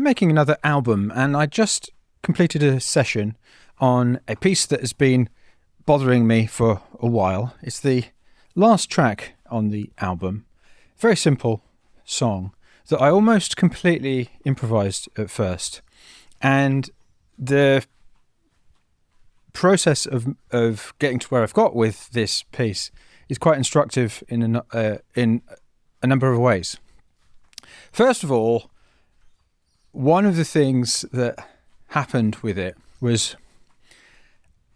making another album, and I just completed a session on a piece that has been bothering me for a while. It's the last track on the album. Very simple song that I almost completely improvised at first. And the process of getting to where I've got with this piece is quite instructive in a number of ways. First of all, one of the things that happened with it was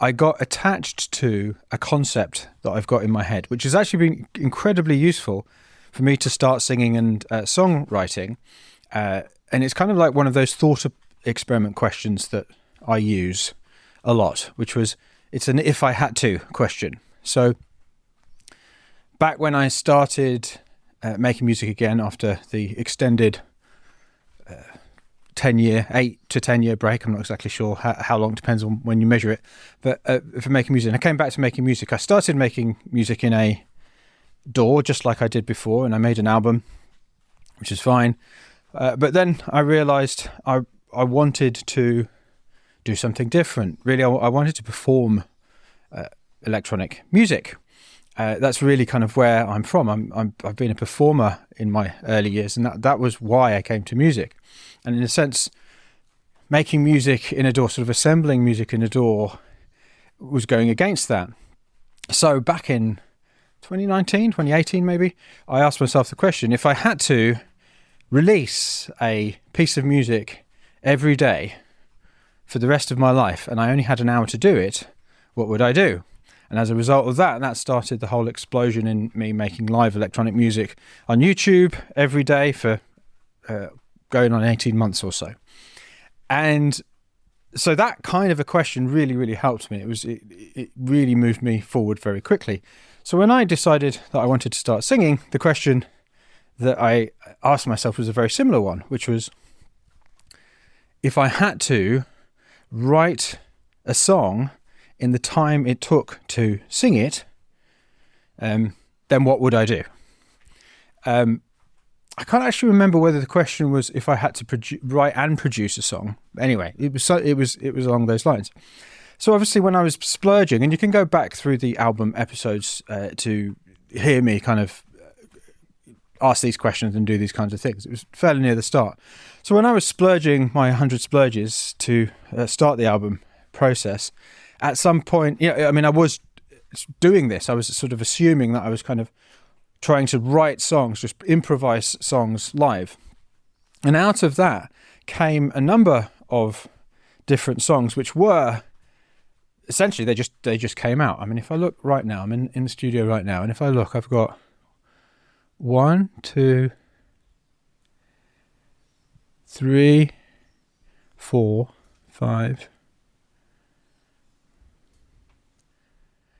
I got attached to a concept that I've got in my head, which has actually been incredibly useful for me to start singing and songwriting. And it's kind of like one of those thought experiment questions that I use a lot, which was, it's an if I had to question. So back when I started making music again after the extended 8 to 10 year break, I'm not exactly sure how long, depends on when you measure it, but for making music, and I came back to making music. I started making music in a DAW, just like I did before, and I made an album, which is fine. But then I realized I wanted to do something different. Really, I wanted to perform electronic music. That's really kind of where I'm from. I've been a performer in my early years, and that was why I came to music. And in a sense, making music in a DAW, sort of assembling music in a DAW, was going against that. So back in 2018 maybe, I asked myself the question, if I had to release a piece of music every day for the rest of my life, and I only had an hour to do it, what would I do? And as a result of that started the whole explosion in me making live electronic music on YouTube every day for going on 18 months or so. And so that kind of a question really, really helped me. It really moved me forward very quickly. So when I decided that I wanted to start singing, the question that I asked myself was a very similar one, which was, if I had to write a song in the time it took to sing it, then what would I do? I can't actually remember whether the question was if I had to write and produce a song. Anyway, it was along those lines. So obviously when I was splurging, and you can go back through the album episodes to hear me kind of ask these questions and do these kinds of things. It was fairly near the start. So when I was splurging my 100 splurges to start the album process, at some point, I was doing this. I was sort of assuming that I was kind of trying to write songs, just improvise songs live. And out of that came a number of different songs, which were essentially, they just came out. I mean, if I look right now, I'm in the studio right now, and if I look, I've got 1, 2, 3, 4, 5.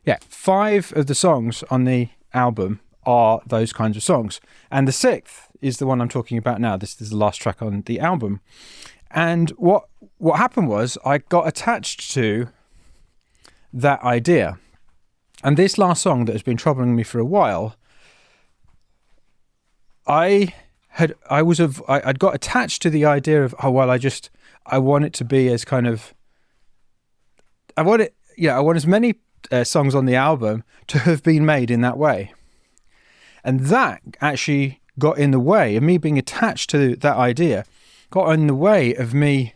Yeah, 5 of the songs on the album are those kinds of songs. And the 6th is the one I'm talking about now. This is the last track on the album. And what happened was I got attached to that idea. And this last song that has been troubling me for a while, I'd got attached to the idea of, I want it to be as kind of, I want as many songs on the album to have been made in that way. And that actually got in the way of me being attached to that idea, got in the way of me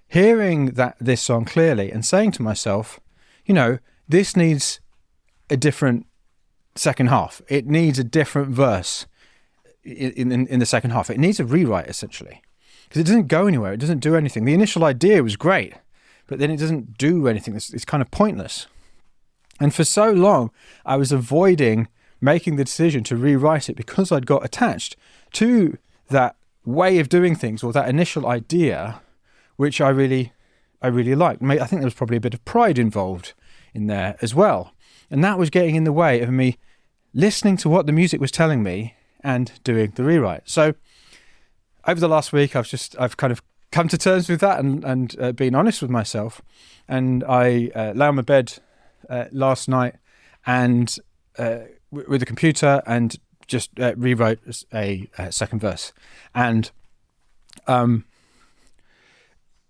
hearing this song clearly and saying to myself, this needs a different second half. It needs a different verse in the second half. It needs a rewrite, essentially, because it doesn't go anywhere. It doesn't do anything. The initial idea was great, but then it doesn't do anything. It's kind of pointless. And for so long, I was avoiding making the decision to rewrite it because I'd got attached to that way of doing things, or that initial idea, which I really liked. I think there was probably a bit of pride involved in there as well. And that was getting in the way of me listening to what the music was telling me and doing the rewrite. So over the last week, I've kind of come to terms with that and been honest with myself. And I lay on my bed last night and with the computer and just rewrote a second verse. And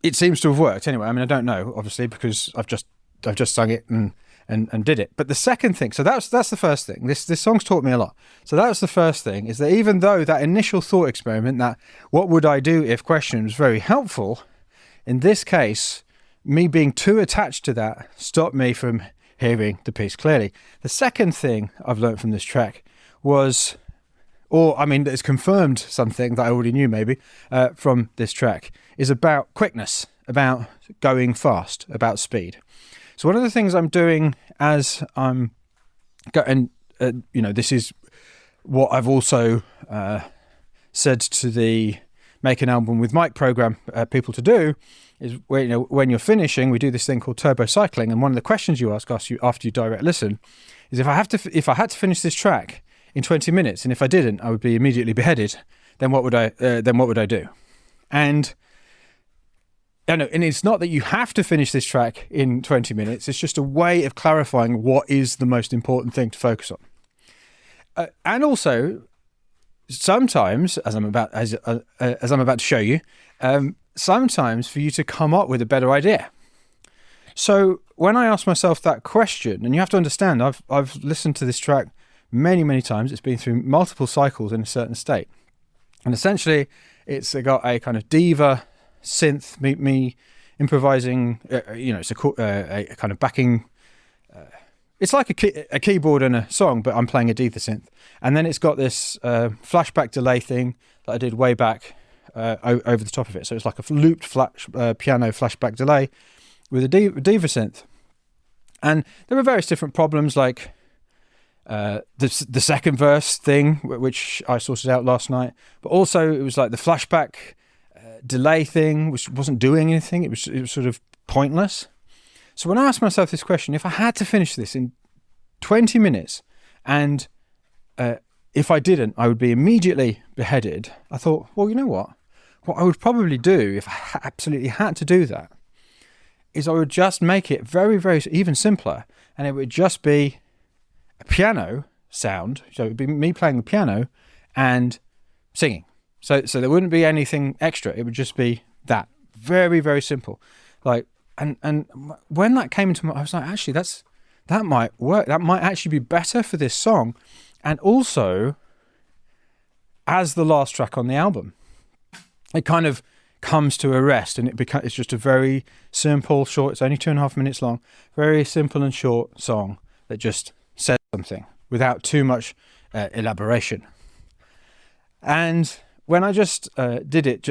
it seems to have worked anyway. I mean, I don't know, obviously, because I've just sung it and did it. But the second thing, so that's the first thing. This song's taught me a lot. So that was the first thing, is that even though that initial thought experiment, that what would I do if question, was very helpful, in this case, me being too attached to that stopped me from hearing the piece clearly. The second thing I've learned from this track was, it's confirmed something that I already knew maybe from this track, is about quickness, about going fast, about speed. So one of the things I'm doing as I'm going, this is what I've also said to the Make an Album with Mike program people to do, is when you're finishing, we do this thing called turbo cycling, and one of the questions you ask after you direct listen is, if I had to finish this track in 20 minutes, and if I didn't, I would be immediately beheaded, then what would I do? And it's not that you have to finish this track in 20 minutes. It's just a way of clarifying what is the most important thing to focus on. And also, sometimes, as I'm about to show you, sometimes for you to come up with a better idea. So when I ask myself that question, and you have to understand, I've listened to this track many, many times. It's been through multiple cycles in a certain state. And essentially, it's got a kind of diva synth, me improvising, it's a kind of backing, it's like a keyboard and a song, but I'm playing a diva synth. And then it's got this flashback delay thing that I did way back over the top of it. So it's like a looped piano flashback delay with a diva synth. And there were various different problems, like the second verse thing, which I sorted out last night, but also it was like the flashback delay thing, which wasn't doing anything. It was sort of pointless. So when I asked myself this question, if I had to finish this in 20 minutes and if I didn't, I would be immediately beheaded, I thought, well, you know what I would probably do if I absolutely had to do that is I would just make it very, very even simpler, and it would just be a piano sound. So it would be me playing the piano and singing. So there wouldn't be anything extra. It would just be that. Very, very simple. Like, and when that came into my, I was like, actually, that might work. That might actually be better for this song, and also as the last track on the album. It kind of comes to a rest, and it's just a very simple, short. It's only 2.5 minutes long. Very simple and short song that just says something without too much elaboration. And when I just did it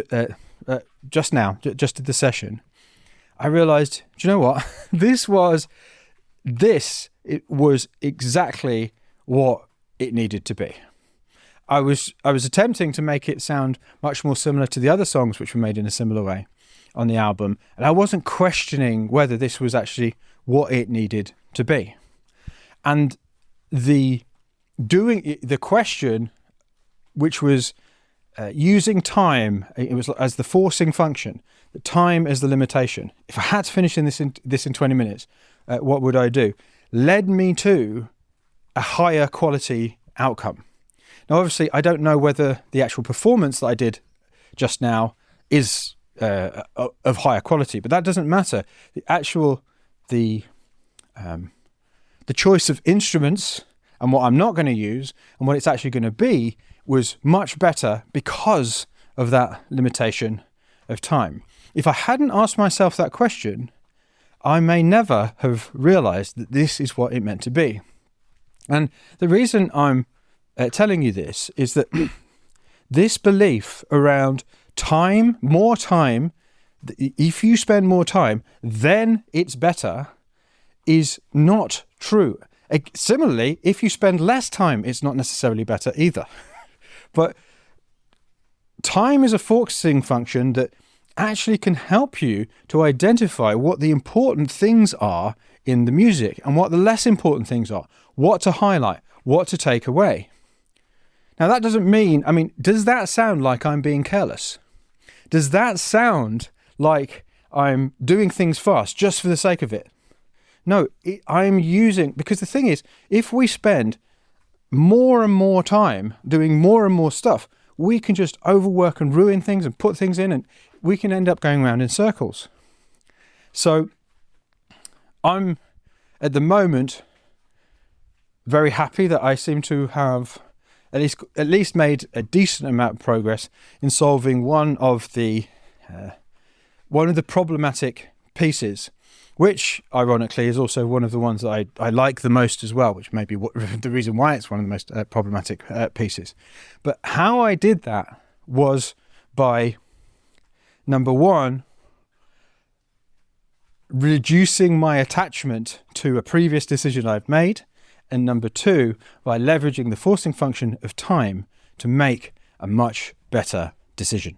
just now, just did the session, I realized, do you know what? It was exactly what it needed to be. I was attempting to make it sound much more similar to the other songs which were made in a similar way on the album, and I wasn't questioning whether this was actually what it needed to be. And the question, which was using time, it was as the forcing function, the time as the limitation. If I had to finish this in 20 minutes, what would I do? Led me to a higher quality outcome. Now, obviously, I don't know whether the actual performance that I did just now is of higher quality, but that doesn't matter. The choice of instruments and what I'm not going to use and what it's actually going to be was much better because of that limitation of time. If I hadn't asked myself that question, I may never have realized that this is what it meant to be. And the reason I'm telling you this is that this belief around time, more time, if you spend more time, then it's better, is not true. Similarly, if you spend less time, it's not necessarily better either. But time is a forcing function that actually can help you to identify what the important things are in the music and what the less important things are, what to highlight, what to take away. Now, that doesn't mean, does that sound like I'm being careless? Does that sound like I'm doing things fast just for the sake of it? No, I'm using, because the thing is, if we spend more and more time doing more and more stuff, we can just overwork and ruin things and put things in, and we can end up going around in circles. So I'm at the moment very happy that I seem to have at least made a decent amount of progress in solving one of the problematic pieces, which ironically is also one of the ones that I like the most as well, which may be the reason why it's one of the most problematic pieces. But how I did that was by, number one, reducing my attachment to a previous decision I've made, and number two, by leveraging the forcing function of time to make a much better decision.